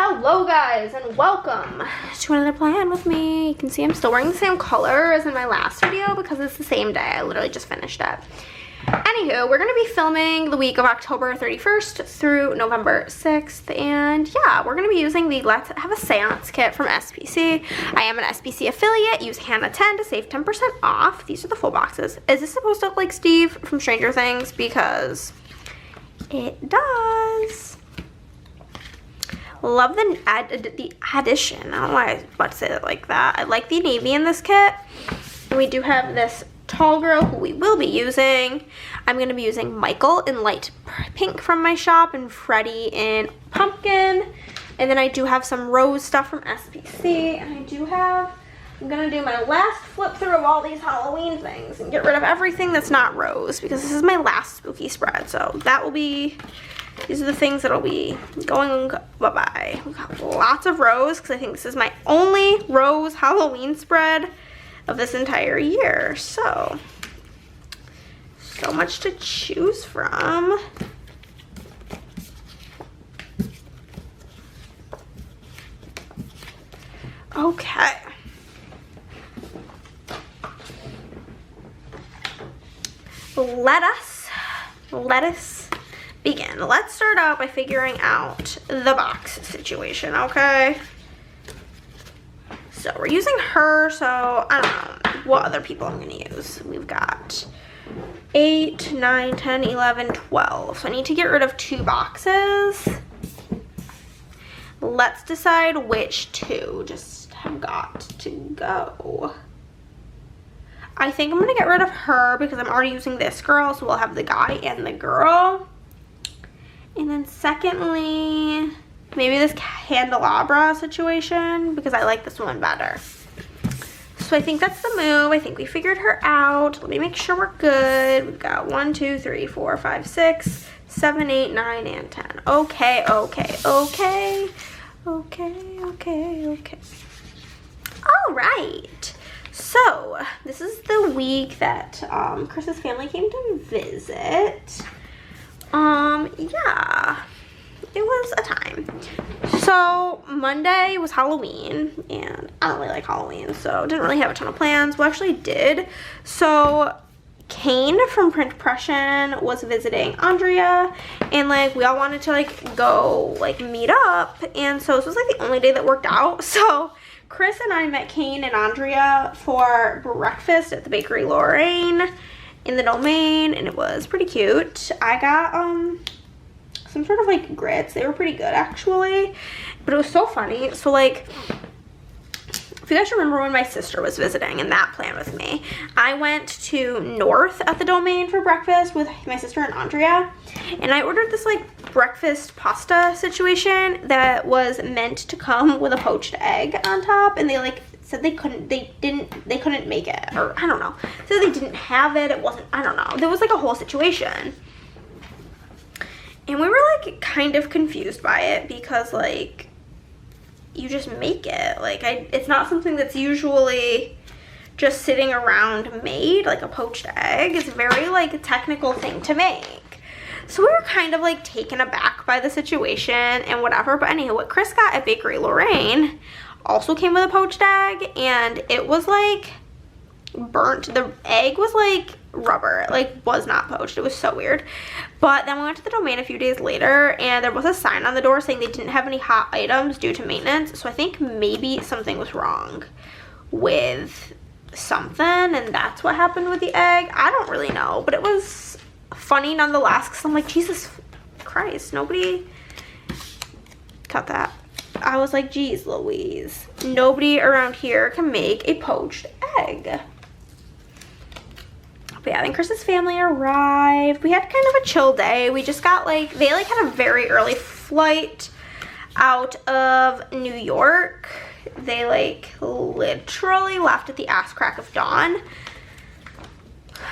Hello guys and welcome to another plan with me. You can see I'm still wearing the same color as in my last video because it's the same day. I literally just finished it. Anywho, we're going to be filming the week of October 31st through November 6th, and yeah, we're going to be using the Let's Have a Seance kit from SPC. I am an SPC affiliate. Use Hannah10 to save 10% off. These are the full boxes. Is this supposed to look like Steve from Stranger Things? Because it does. Love the addition. I don't know why I was about to say it like that. I like the navy in this kit. And we do have this tall girl who we will be using. I'm going to be using Michael in light pink from my shop and Freddie in pumpkin. And then I do have some rose stuff from SPC. And I'm going to do my last flip through of all these Halloween things and get rid of everything that's not rose because this is my last spooky spread. So that will be... These are the things that'll be going bye-bye. We've got lots of rose because I think this is my only rose Halloween spread of this entire year. So much to choose from. Okay. Let us begin. Let's start out by figuring out the box situation, okay? So we're using her, so I don't know what other people I'm gonna use. We've got 8, 9, 10, 11, 12. So I need to get rid of 2 boxes. Let's decide which 2 just have got to go. I think I'm gonna get rid of her because I'm already using this girl, so we'll have the guy and the girl. And then secondly, maybe this candelabra situation because I like this one better. So I think that's the move. I think we figured her out. Let me make sure we're good. We've got 1, 2, 3, 4, 5, 6, 7, 8, 9, and 10. Okay. All right. So this is the week that Chris's family came to visit. Yeah, it was a time. So Monday was Halloween, and I don't really like Halloween, so didn't really have a ton of plans. Well, actually did. So Kane from Print Pression was visiting Andrea, and like we all wanted to like go like meet up, and so this was like the only day that worked out. So Chris and I met Kane and Andrea for breakfast at the Bakery Lorraine in the Domain, and it was pretty cute. I got some sort of like grits. They were pretty good actually, but it was so funny. So like, if you guys remember when my sister was visiting and that plan with me, I went to North at the Domain for breakfast with my sister and Andrea, and I ordered this like breakfast pasta situation that was meant to come with a poached egg on top, and they like said they couldn't make it, or I don't know. So they didn't have it. It wasn't, I don't know. There was like a whole situation. And we were like kind of confused by it because like you just make it. Like it's not something that's usually just sitting around made, like a poached egg. It's a very like technical thing to make. So we were kind of like taken aback by the situation and whatever. But anyhow, what Chris got at Bakery Lorraine also came with a poached egg, and it was like burnt. The egg was like rubber. It like was not poached. It was so weird. But then we went to the Domain a few days later, and there was a sign on the door saying they didn't have any hot items due to maintenance. So I think maybe something was wrong with something, and that's what happened with the egg. I don't really know, but it was funny nonetheless because I'm like, Jesus Christ, nobody cut that. I was like, geez Louise, nobody around here can make a poached egg. But yeah, then Chris's family arrived. We had kind of a chill day. We just got like, they like had a very early flight out of New York. They like literally left at the ass crack of dawn.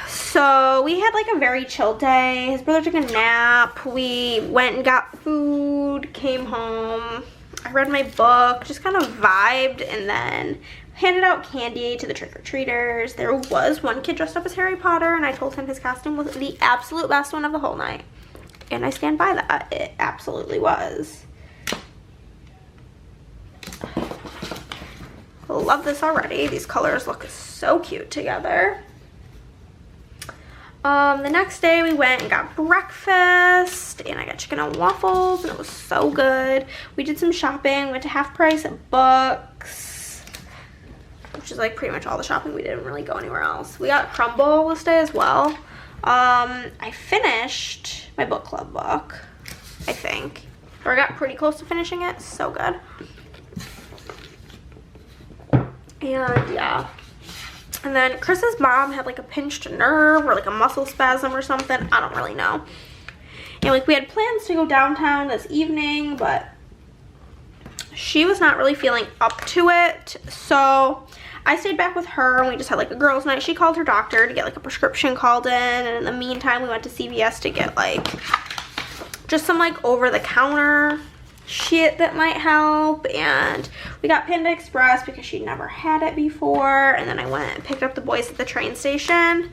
So we had like a very chill day. His brother took a nap. We went and got food, came home. I read my book, just kind of vibed, and then handed out candy to the trick-or-treaters. There was one kid dressed up as Harry Potter, and I told him his costume was the absolute best one of the whole night. And I stand by that. It absolutely was. Love this already. These colors look so cute together. The next day we went and got breakfast, and I got chicken and waffles, and it was so good. We did some shopping, went to Half Price at Books, which is like pretty much all the shopping. We didn't really go anywhere else. We got Crumble this day as well. I finished my book club book, I think. Or I got pretty close to finishing it. So good. And yeah. And then Chris's mom had like a pinched nerve or like a muscle spasm or something. I don't really know. And like we had plans to go downtown this evening, but she was not really feeling up to it. So I stayed back with her and we just had like a girls' night. She called her doctor to get like a prescription called in. And in the meantime, we went to CVS to get like just some like over-the-counter shit that might help. And we got Panda Express because she'd never had it before. And then I went and picked up the boys at the train station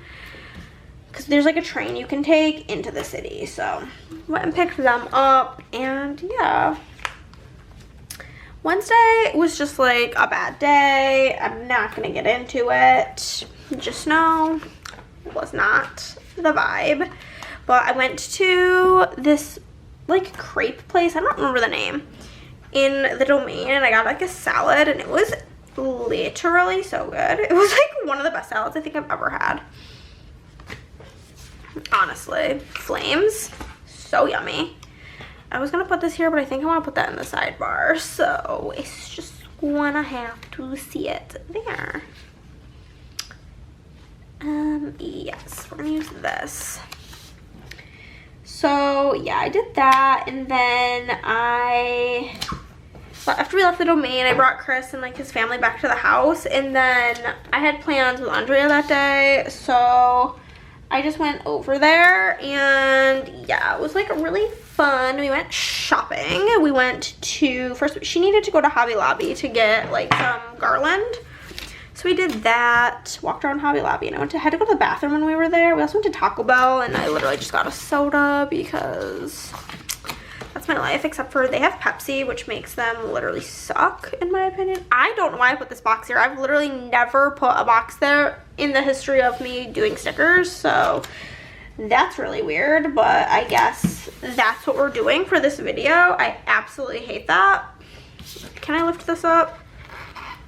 because there's like a train you can take into the city. So went and picked them up, and yeah. Wednesday was just like a bad day. I'm not gonna get into it. Just know it was not the vibe. But I went to this like crepe place, I don't remember the name, in the Domain, and I got like a salad, and it was literally so good. It was like one of the best salads I think I've ever had. Honestly, flames, so yummy. I was gonna put this here, but I think I want to put that in the sidebar, so it's just gonna have to see it there. Yes, we're gonna use this. So yeah, I did that, and then after we left the Domain, I brought Chris and like his family back to the house, and then I had plans with Andrea that day, so I just went over there, and yeah, it was like really fun. We went shopping. We went to, first she needed to go to Hobby Lobby to get like some garland. So we did that, walked around Hobby Lobby, and I had to go to the bathroom when we were there. We also went to Taco Bell, and I literally just got a soda because that's my life, except for they have Pepsi, which makes them literally suck, in my opinion. I don't know why I put this box here. I've literally never put a box there in the history of me doing stickers, so that's really weird, but I guess that's what we're doing for this video. I absolutely hate that. Can I lift this up?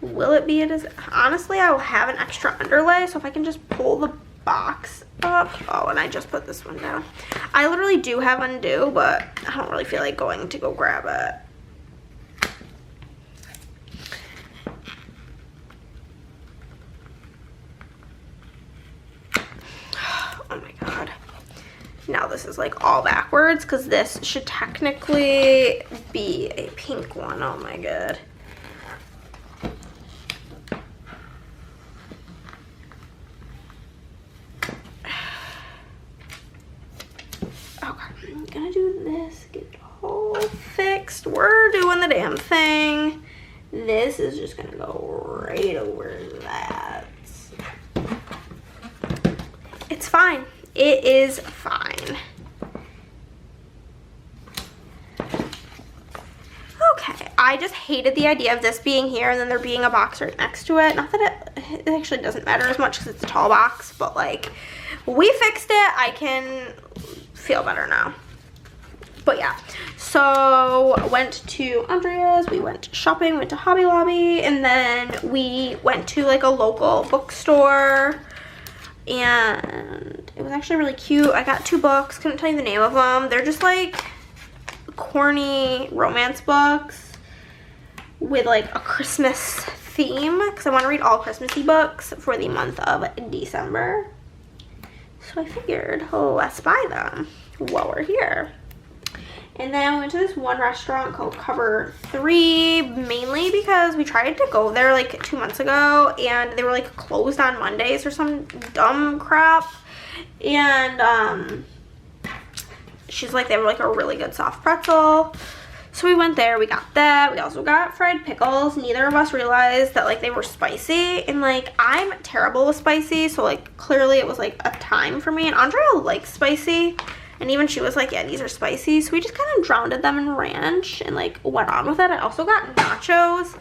Will it be? It is. Honestly, I will have an extra underlay, so if I can just pull the box up. Oh, and I just put this one down. I literally do have undo, but I don't really feel like going to go grab it. Oh my god. Now this is like all backwards because this should technically be a pink one. Oh my god. Okay, I'm gonna do this, get it all fixed. We're doing the damn thing. This is just gonna go right over that. It's fine. It is fine. Okay, I just hated the idea of this being here and then there being a box right next to it. Not that it actually doesn't matter as much because it's a tall box, but like, we fixed it. I can feel better now. But yeah, so went to Andrea's, we went shopping, went to Hobby Lobby, and then we went to like a local bookstore, and it was actually really cute. I got 2 books, couldn't tell you the name of them. They're just like corny romance books with like a Christmas theme because I want to read all Christmassy books for the month of December. So I figured, oh, let's buy them while we're here. And then we went to this one restaurant called Cover 3, mainly because we tried to go there like 2 months ago and they were like closed on Mondays or some dumb crap. And she's like, they were like a really good soft pretzel. So we went there, we got that. We also got fried pickles. Neither of us realized that like they were spicy, and like I'm terrible with spicy, so like clearly it was like a time for me. And Andrea likes spicy, and even she was like, yeah, these are spicy. So we just kind of drowned them in ranch and like went on with it. I also got nachos,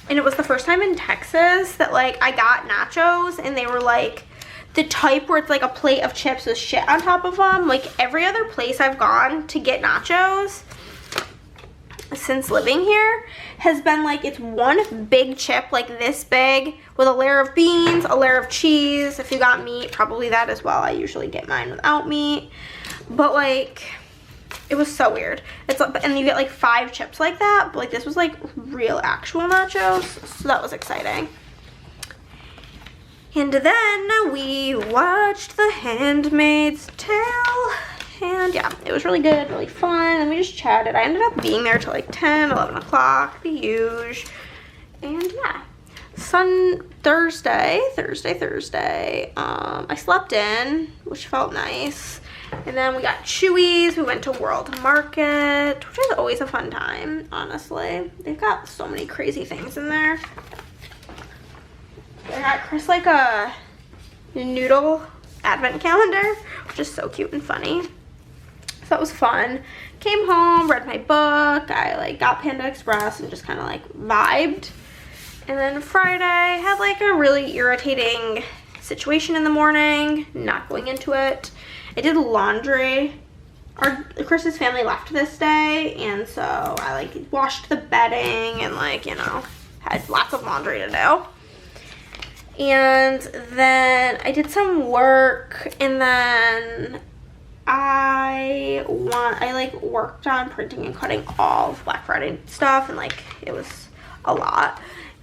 And it was the first time in Texas that like I got nachos, and they were like the type where it's like a plate of chips with shit on top of them. Like every other place I've gone to get nachos since living here has been like, it's one big chip like this big with a layer of beans, a layer of cheese. If you got meat, probably that as well. I usually get mine without meat. But like, it was so weird. It's and you get like 5 chips like that, but like this was like real actual nachos, so that was exciting. And then we watched The Handmaid's Tale, and yeah, it was really good, really fun, and we just chatted. I ended up being there till like 10, 11 o'clock, the huge. And yeah, Thursday, I slept in, which felt nice. And then we got Chewy's, we went to World Market, which is always a fun time, honestly. They've got so many crazy things in there. I got Chris like a noodle advent calendar, which is so cute and funny. So that was fun. Came home, read my book, I like got Panda Express and just kind of like vibed. And then Friday had like a really irritating situation in the morning, not going into it. I did laundry. Chris's family left this day, and so I like washed the bedding and like, you know, had lots of laundry to do. And then I did some work, and then I like worked on printing and cutting all of Black Friday stuff, and like it was a lot.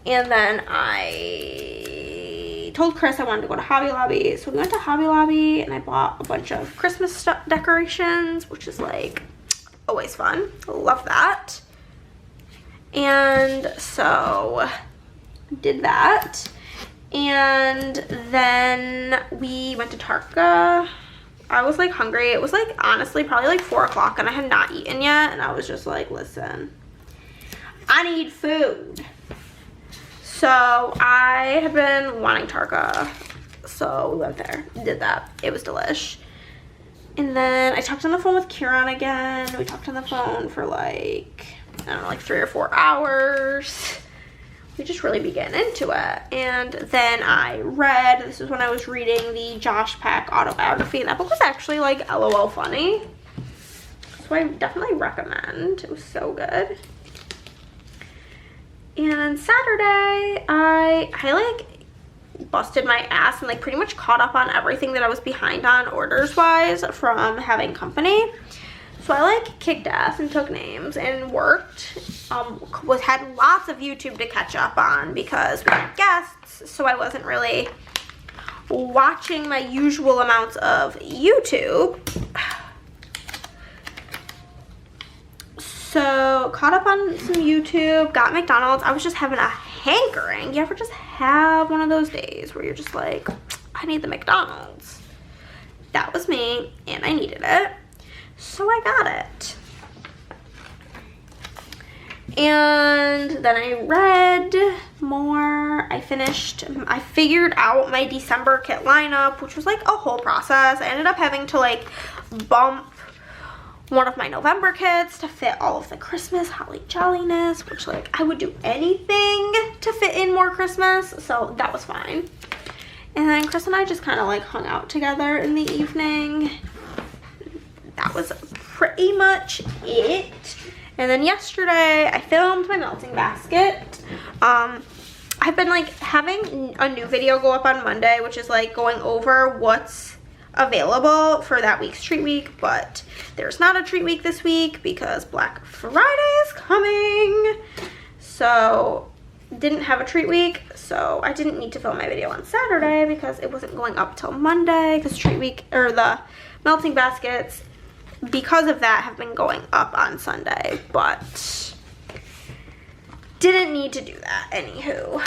And then I told Chris I wanted to go to Hobby Lobby, so we went to Hobby Lobby and I bought a bunch of Christmas decorations, which is like always fun. Love that. And so did that. And then we went to Tarka. I was like hungry. It was like honestly probably like 4 o'clock and I had not eaten yet, and I was just like, listen, I need food. So I have been wanting Tarka, so we went there, did that. It was delish. And then I talked on the phone with Kieran again. We talked on the phone for like, I don't know, like 3 or 4 hours. We just really began into it. And then I read, this is when I was reading the Josh Peck autobiography, and that book was actually like LOL funny. So I definitely recommend. It was so good. And Saturday, I like busted my ass and like pretty much caught up on everything that I was behind on orders wise from having company. So I like kicked ass and took names and worked. Had lots of YouTube to catch up on because we had guests, so I wasn't really watching my usual amounts of YouTube. So caught up on some YouTube, got McDonald's. I was just having a hankering. You ever just have one of those days where you're just like, I need the McDonald's? That was me, and I needed it. So I got it. And then I read more. I figured out my December kit lineup, which was like a whole process. I ended up having to like bump one of my November kits to fit all of the Christmas holly jolliness, which like I would do anything to fit in more Christmas, so that was fine. And then Chris and I just kind of like hung out together in the evening. That was pretty much it. And then yesterday I filmed my melting basket. I've been like having a new video go up on Monday, which is like going over what's available for that week's treat week, but there's not a treat week this week because Black Friday is coming. So didn't have a treat week, so I didn't need to film my video on Saturday because it wasn't going up till Monday, because treat week or the melting baskets because of that have been going up on Sunday, but didn't need to do that. Anywho,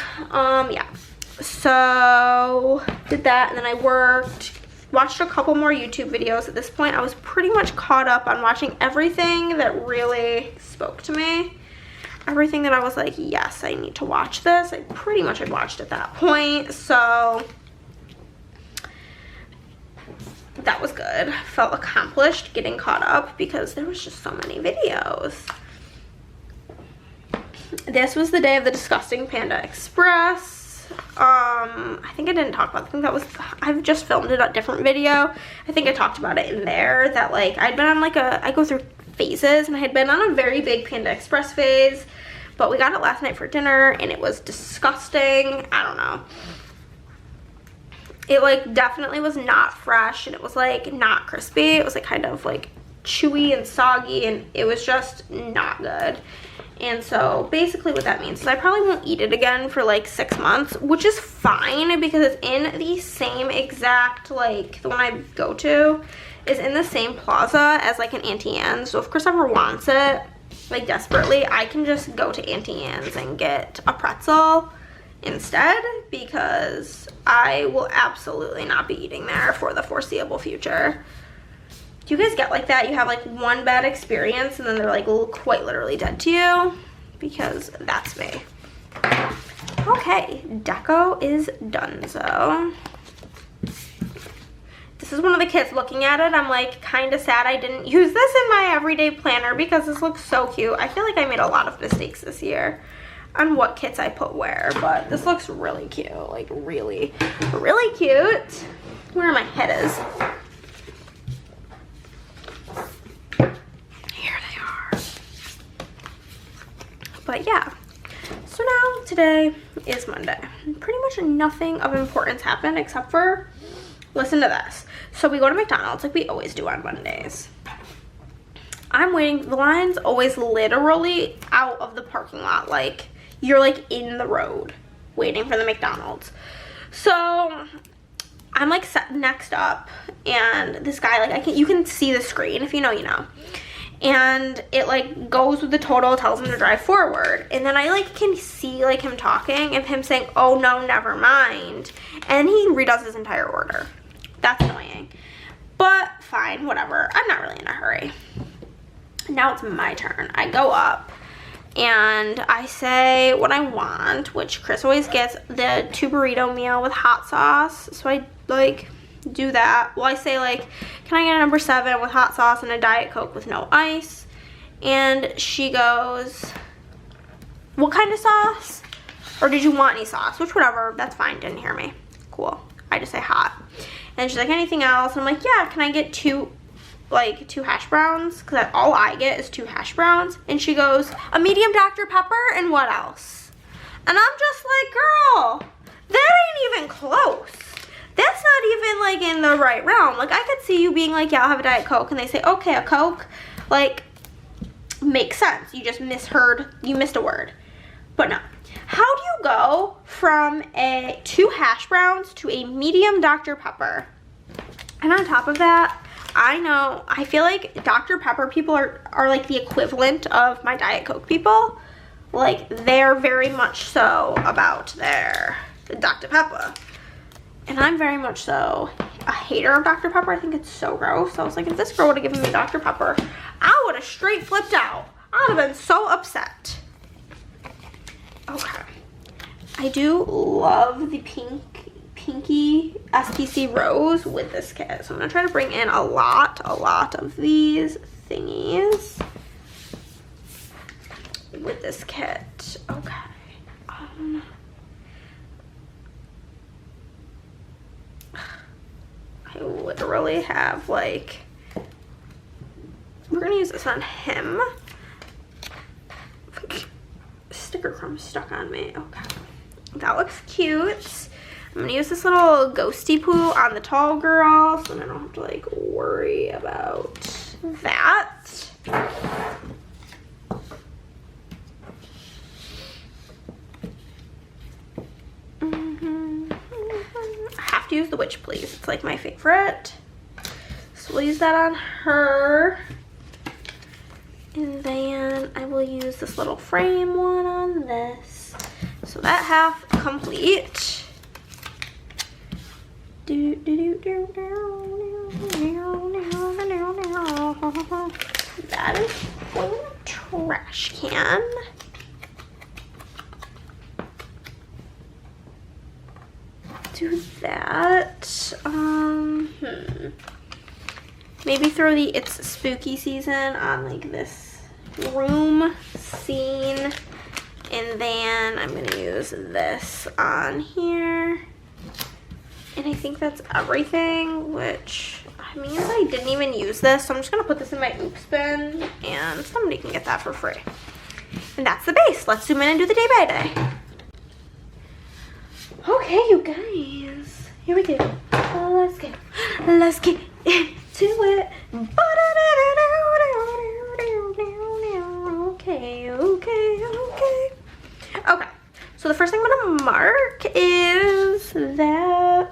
yeah, so did that, and then I watched a couple more YouTube videos. At this point I was pretty much caught up on watching everything that really spoke to me, everything that I was like, yes, I need to watch this. I pretty much had watched at that point, so that was good. Felt accomplished getting caught up because there was just so many videos. this was the day of the disgusting Panda Express. I think I didn't talk about it. I think that was, I've just filmed it a different video. I think I talked about it in there, that like I'd been on like I go through phases, and I had been on a very big Panda Express phase, but we got it last night for dinner and it was disgusting. I don't know. It like definitely was not fresh, and it was like not crispy. It was like kind of like chewy and soggy, and it was just not good. And so basically what that means is I probably won't eat it again for like 6 months, which is fine because it's in the same exact, like the one I go to is in the same plaza as like an Auntie Anne's. So if Chris ever wants it like desperately, I can just go to Auntie Anne's and get a pretzel instead, because I will absolutely not be eating there for the foreseeable future. Do you guys get like that? You have like one bad experience and then they're like quite literally dead to you? Because that's me. Okay, deco is donezo. This is one of the kits. Looking at it, I'm like kind of sad I didn't use this in my everyday planner because this looks so cute. I feel like I made a lot of mistakes this year on what kits I put where, but this looks really cute. Like really, really cute. Where my head is. But yeah, so now today is Monday. Pretty much nothing of importance happened except for, listen to this. So we go to McDonald's like we always do on Mondays. I'm waiting, the line's always literally out of the parking lot. Like you're like in the road waiting for the McDonald's. So I'm like set next up, and this guy, like you can see the screen. If you know, you know. And it like goes with the total, tells him to drive forward, and then I like can see like him talking and him saying, oh no, never mind, and he redoes his entire order. That's annoying, but fine, whatever. I'm not really in a hurry. Now it's my turn. I go up and I say what I want, which Chris always gets the 2 burrito meal with hot sauce, so I like do that. Well, I say like, can I get a number 7 with hot sauce and a Diet Coke with no ice? And she goes, what kind of sauce? Or did you want any sauce? Which, whatever, that's fine. Didn't hear me. Cool. I just say hot. And she's like, anything else? And I'm like, yeah, can I get 2 hash browns? Because all I get is 2 hash browns. And she goes, a medium Dr. Pepper, and what else? And I'm just like, girl, that ain't even close. That's not even like in the right realm. Like I could see you being like, yeah, I'll have a Diet Coke, and they say, okay, a Coke, like makes sense. You just misheard, you missed a word. But no. How do you go from 2 hash browns to a medium Dr. Pepper? And on top of that, I feel like Dr. Pepper people are like the equivalent of my Diet Coke people. Like they're very much so about their Dr. Pepper. And I'm very much so a hater of Dr. Pepper. I think it's so gross. I was like, if this girl would have given me Dr. Pepper, I would have straight flipped out. I would have been so upset. Okay. I do love the pinky SPC rose with this kit. So I'm going to try to bring in a lot of these thingies with this kit. Okay. I literally have like, we're gonna use this on him. Sticker crumb stuck on me. Okay, that looks cute. I'm gonna use this little ghosty poo on the tall girl, so then I don't have to like worry about that. To use the Witch Please. It's like my favorite. So we'll use that on her. And then I will use this little frame one on this. So that half complete. That is going in a trash can. Do that. Maybe throw the It's Spooky Season on like this room scene And then I'm gonna use this on here. And I think that's everything, which means I didn't even use this. So I'm just gonna put this in my oops bin and somebody can get that for free. And that's the base. Let's zoom in and do the day by day. Okay, you guys, here we go. Let's get into it. Okay, so the first thing I'm gonna mark is that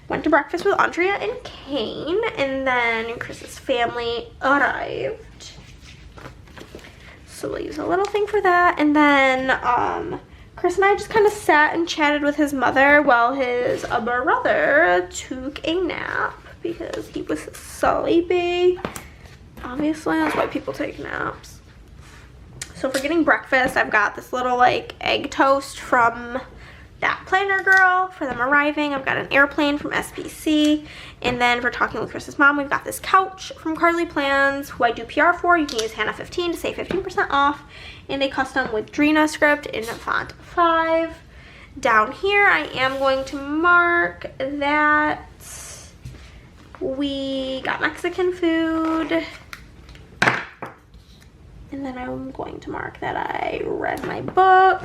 went to breakfast with Andrea and Kane, and then Chris's family arrived. So we'll use a little thing for that. And then Chris and I just kind of sat and chatted with his mother while his brother took a nap because he was sleepy. Obviously, that's why people take naps. So for getting breakfast, I've got this little like egg toast from that Planner Girl for them arriving. I've got an airplane from SPC. And then for talking with Chris's mom, we've got this couch from Carly Plans, who I do PR for. You can use Hannah15 to save 15% off. And a custom with Drina script in font 5. Down here, I am going to mark that we got Mexican food. And then I'm going to mark that I read my book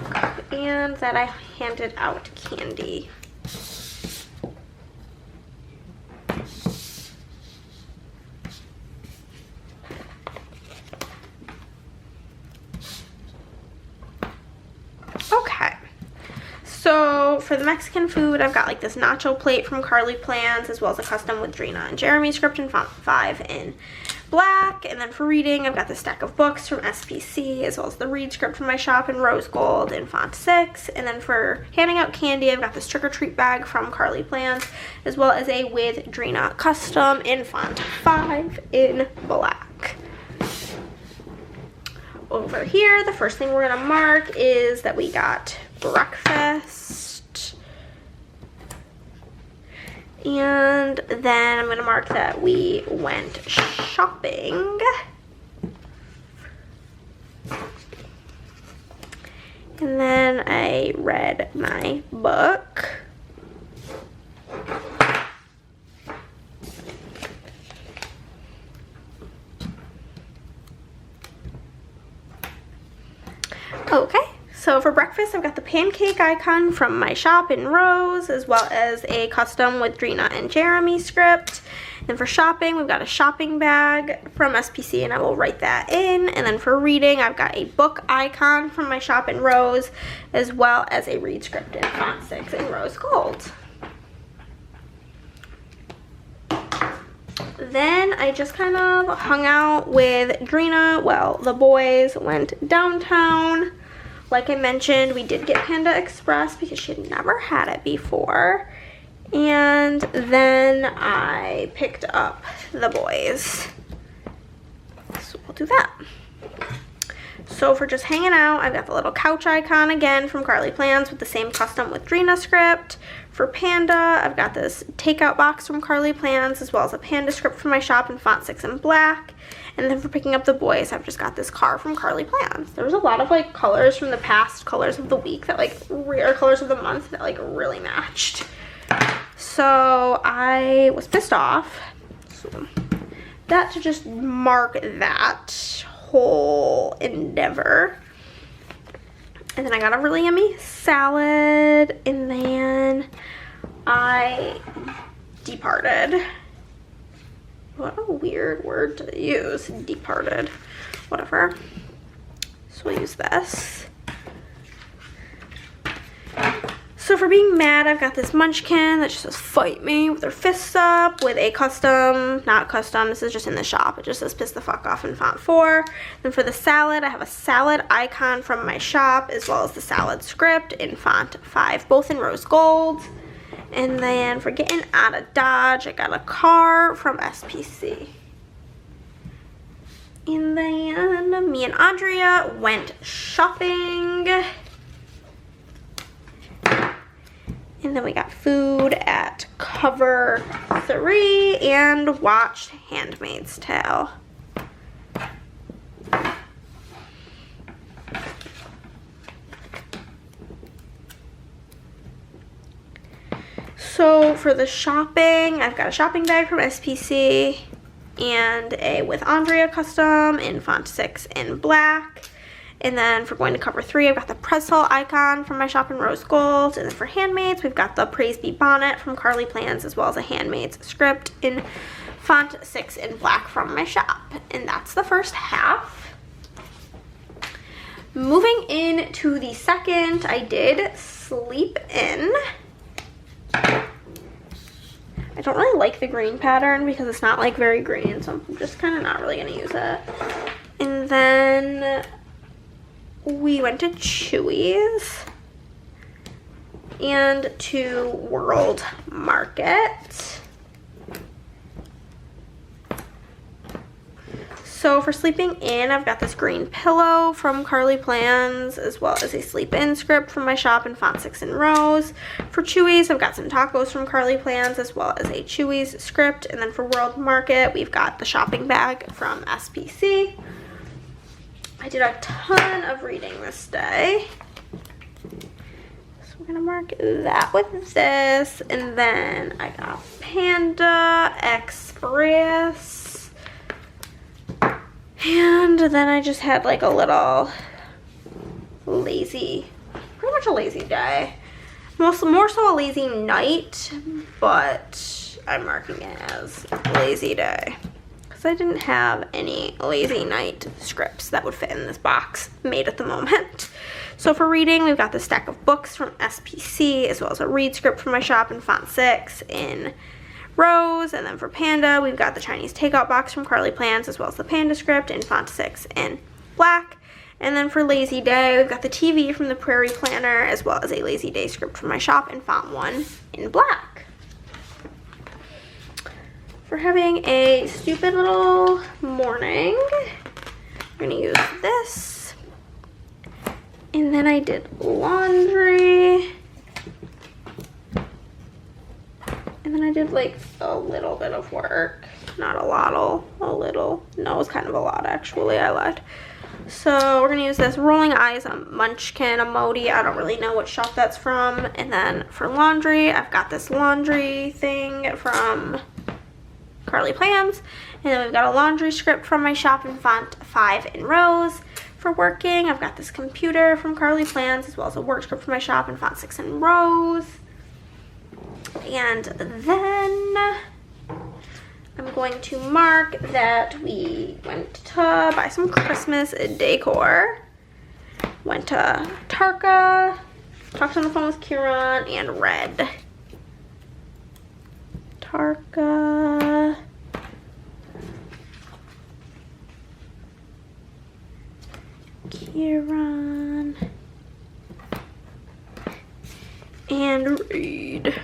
and that I handed out candy. Okay, so for the Mexican food, I've got like this nacho plate from Carly Plans, as well as a custom with Drina and Jeremy script in font 5 in black. And then for reading, I've got the stack of books from SPC, as well as the read script from my shop in rose gold in font 6. And then for handing out candy, I've got this trick or treat bag from Carly Plans, as well as a with Drina custom in font 5 in black. Over here, the first thing we're gonna mark is that we got breakfast. And then I'm gonna mark that we went shopping. And then I read my book. Okay, so for breakfast, I've got the pancake icon from my shop in rose, as well as a custom with Drina and Jeremy script. And for shopping, we've got a shopping bag from SPC, and I will write that in. And then for reading, I've got a book icon from my shop in rose, as well as a read script in font 6 in rose gold. Then I just kind of hung out with Drina. Well, the boys went downtown. Like I mentioned, we did get Panda Express because she had never had it before. And then I picked up the boys. So we'll do that. So for just hanging out, I've got the little couch icon again from Carly Plans with the same custom with Drina script. For Panda, I've got this takeout box from Carly Plans, as well as a Panda script from my shop in font 6 in black. And then for picking up the boys, I've just got this car from Carly Plans. There was a lot of like colors from the past colors of the week that like rare colors of the month that like really matched. So I was pissed off. So that to just mark that whole endeavor. And then I got a really yummy salad, and then I departed. What a weird word to use, departed. Whatever. So we'll use this. So for being mad, I've got this munchkin that just says fight me with their fists up with a custom, not custom, this is just in the shop. It just says piss the fuck off in font 4. Then for the salad, I have a salad icon from my shop, as well as the salad script in font 5, both in rose gold. And then for getting out of Dodge, I got a car from SPC. And then me and Andrea went shopping. And then we got food at Cover 3 and watched Handmaid's Tale. So for the shopping, I've got a shopping bag from SPC and a with Andrea custom in font 6 in black. And then for going to cover 3, I've got the pretzel icon from my shop in rose gold. And then for handmaids, we've got the Praise Be bonnet from Carly Plans, as well as a handmaid's script in font 6 in black from my shop. And that's the first half. Moving into the second, I did sleep in. I don't really like the green pattern because it's not like very green, so I'm just kind of not really gonna use it. And then we went to Chewy's and to World Market. So for sleeping in, I've got this green pillow from Carly Plans, as well as a sleep in script from my shop in font 6 in rose. For Chewy's, I've got some tacos from Carly Plans, as well as a Chewy's script. And then for World Market, we've got the shopping bag from SPC. I did a ton of reading this day. So we're gonna mark that with this. And then I got Panda Express. And then I just had like a little lazy, pretty much a lazy day. More so a lazy night, but I'm marking it as lazy day. Because I didn't have any lazy night scripts that would fit in this box made at the moment. So for reading, we've got the stack of books from SPC, as well as a read script from my shop in font 6 in rose. And then for Panda, we've got the Chinese takeout box from Carly Plans, as well as the Panda script in font 6 in black. And then for Lazy Day, we've got the TV from the Prairie Planner, as well as a Lazy Day script from my shop in font 1 in black. For having a stupid little morning, we're gonna use this. And then I did laundry. And then I did like a little bit of work. Not a lot, a little. No, it was kind of a lot actually, I lied. So we're gonna use this Rolling Eyes on Munchkin emoji. I don't really know what shop that's from. And then for laundry, I've got this laundry thing from Carly Plans. And then we've got a laundry script from my shop in font 5 in rose. For working, I've got this computer from Carly Plans, as well as a work script from my shop in font 6 in rose. And then I'm going to mark that we went to buy some Christmas decor. Went to Tarka, talked on the phone with Kieran, and read. Tarka. Kieran. And read.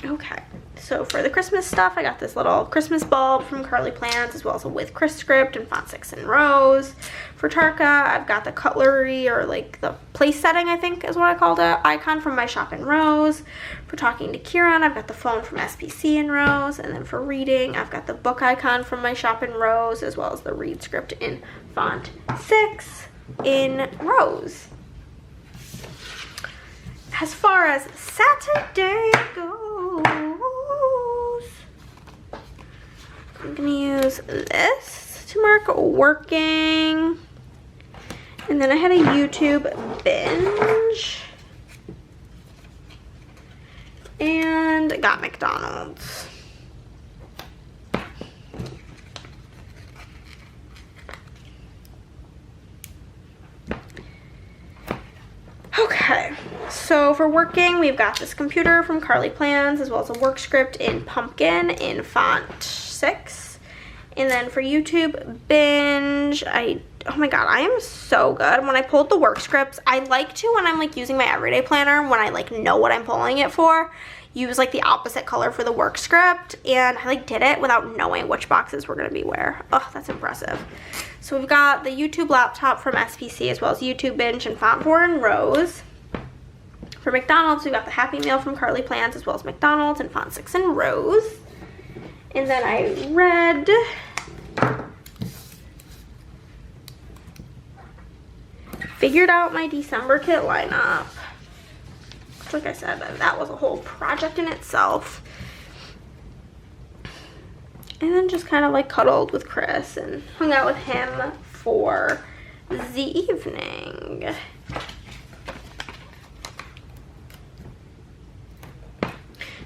Okay, so for the Christmas stuff, I got this little Christmas bulb from Carly Plans, as well as a with Chris script in font 6 in rose. For Tarka, I've got the cutlery, or like the place setting, I think is what I called it, icon from my shop in rose. For talking to Kieran, I've got the phone from SPC in rose. And then for reading, I've got the book icon from my shop in rose, as well as the read script in font 6 in rose. As far as Saturday goes, I'm gonna use this to mark working. And then I had a YouTube binge. And got McDonald's. Okay, so for working, we've got this computer from Carly Plans, as well as a work script in pumpkin in font 6. And then for YouTube binge, oh my god, I am so good. When I pulled the work scripts, I like to, when I'm like using my everyday planner, when I like know what I'm pulling it for, use like the opposite color for the work script. And I like did it without knowing which boxes were gonna be where. Oh, that's impressive. So we've got the YouTube laptop from SPC, as well as YouTube binge in font 4 in rose. For McDonald's, we've got the Happy Meal from Carly Plans, as well as McDonald's in font 6 in rose. And then I read figured out my December kit lineup. Like I said, that was a whole project in itself. And then just kind of like cuddled with Chris and hung out with him for the evening.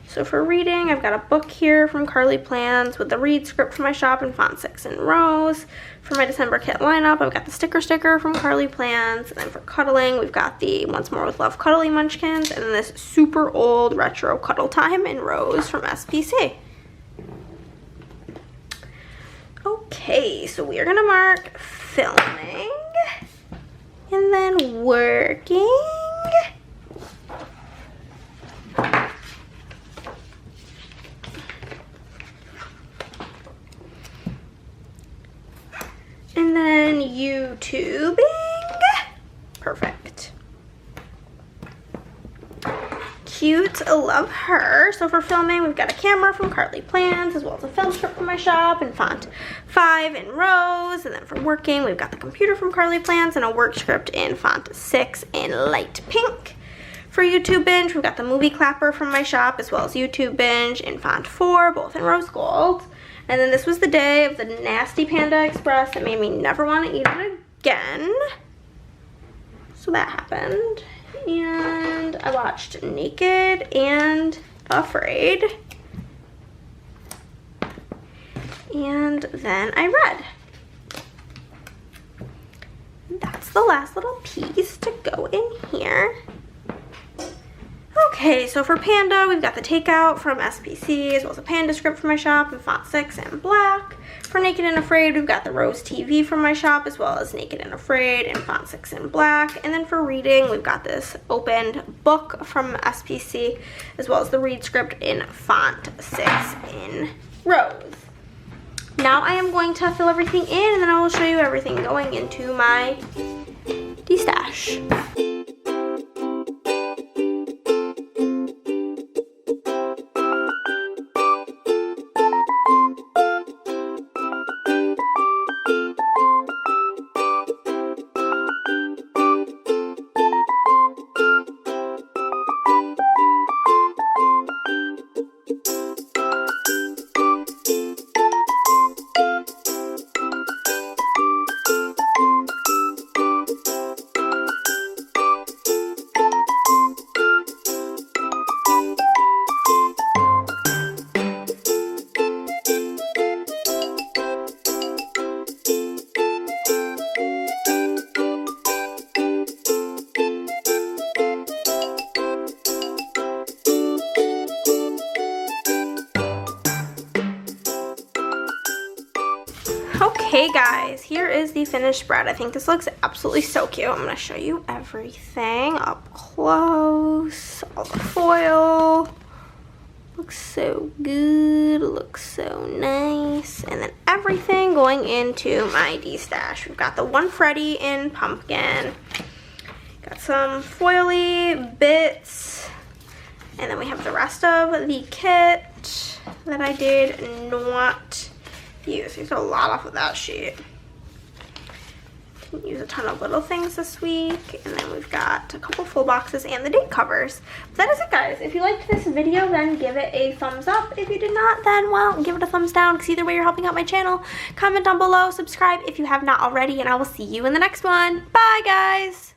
So for reading, I've got a book here from Carly Plans with the read script for my shop in font 6 in rows. For my December kit lineup, I've got the sticker from Carly Plans. And then for cuddling, we've got the Once More with Love Cuddly Munchkins. And then this super old retro Cuddle Time in rows from SPC. Okay, so we are going to mark filming and then working. And then YouTubing. Perfect. Cute, love her. So for filming, we've got a camera from Carly Plans, as well as a film script from my shop in font 5 in rows. And then for working, we've got the computer from Carly Plans and a work script in font 6 in light pink. For YouTube binge, we've got the movie clapper from my shop, as well as YouTube binge in font 4, both in rose gold. And then this was the day of the nasty Panda Express that made me never want to eat it again. So that happened. And I watched Naked and Afraid. And then I read. That's the last little piece to go in here. Okay, so for Panda, we've got the takeout from SPC, as well as a Panda script from my shop in font 6 and black. For Naked and Afraid, we've got the Rose TV from my shop, as well as Naked and Afraid in font 6 and black. And then for reading, we've got this opened book from SPC, as well as the read script in font 6 in rose. Now I am going to fill everything in, and then I will show you everything going into my de-stash. Okay guys, here is the finished spread. I think this looks absolutely so cute. I'm going to show you everything up close. All the foil. Looks so good. Looks so nice. And then everything going into my de-stash. We've got the one Freddy in pumpkin. Got some foily bits. And then we have the rest of the kit that I did not use. There's a lot off of that sheet. Didn't use a ton of little things this week. And then we've got a couple full boxes and the date covers. But that is it, guys. If you liked this video, then give it a thumbs up. If you did not, then, well, give it a thumbs down, because either way you're helping out my channel. Comment down below, subscribe if you have not already, and I will see you in the next one. Bye, guys!